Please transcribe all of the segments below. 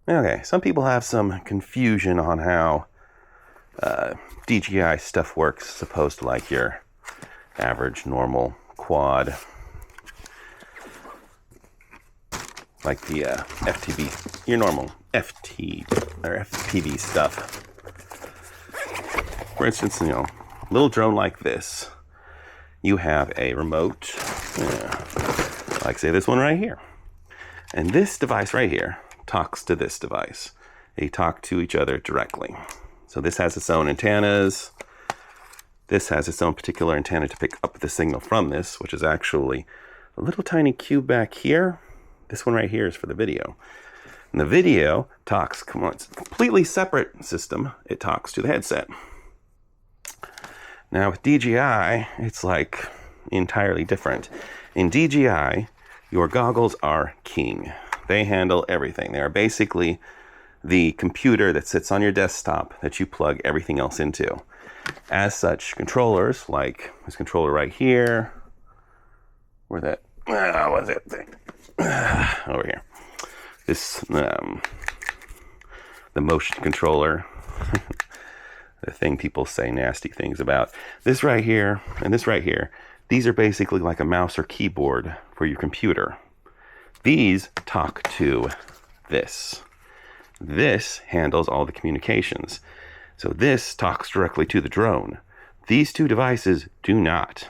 Okay, some people have some confusion on how DJI stuff works, as opposed to like your average normal quad, like the FTV, your normal FPV stuff. For instance, a little drone like this, you have a remote, like say this one right here, and this device right here talks to this device. They talk to each other directly. So this has its own antennas. This has its own particular antenna to pick up the signal from this, which is actually a little tiny cube back here. This one right here is for the video. And the video talks, it's a completely separate system. It talks to the headset. Now with DJI, it's like entirely different. In DJI, your goggles are king. They handle everything. They are basically the computer that sits on your desktop that you plug everything else into. As such, controllers like this controller right here, where that, what's that thing? Over here. This, the motion controller, the thing people say nasty things about. This right here and this right here, these are basically like a mouse or keyboard for your computer. These talk to this. This handles all the communications. So this talks directly to the drone. These two devices do not.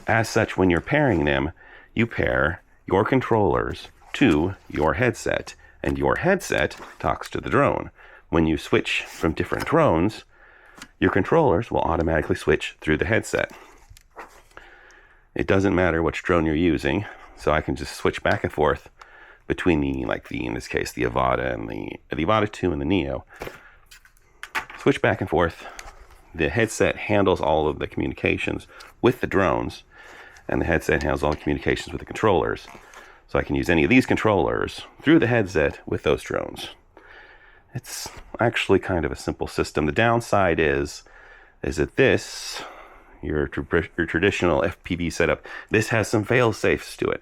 As such, when you're pairing them, you pair your controllers to your headset, and your headset talks to the drone. When you switch from different drones, your controllers will automatically switch through the headset. It doesn't matter which drone you're using, so I can just switch back and forth between in this case, the Avata and the Avata 2 and the Neo. Switch back and forth. The headset handles all of the communications with the drones, and the headset handles all the communications with the controllers. So I can use any of these controllers through the headset with those drones. It's actually kind of a simple system. The downside is that this, your traditional FPV setup, this has some fail-safes to it.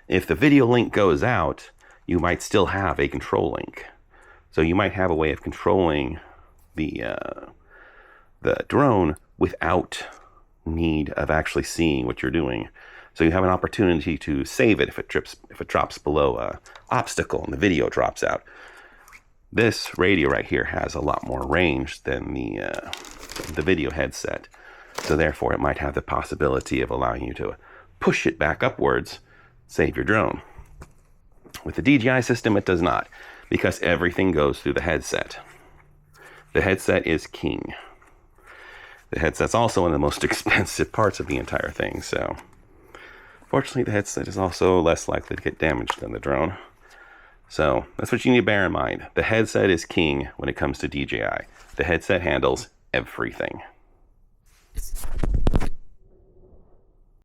If the video link goes out, you might still have a control link. So you might have a way of controlling the drone without need of actually seeing what you're doing. So you have an opportunity to save it if it drops below an obstacle and the video drops out. This radio right here has a lot more range than the video headset. So therefore, it might have the possibility of allowing you to push it back upwards, save your drone. With the DJI system, it does not, because everything goes through the headset. The headset is king. The headset's also one of the most expensive parts of the entire thing, so fortunately the headset is also less likely to get damaged than the drone. So that's what you need to bear in mind. The headset is king when it comes to DJI. The headset handles everything.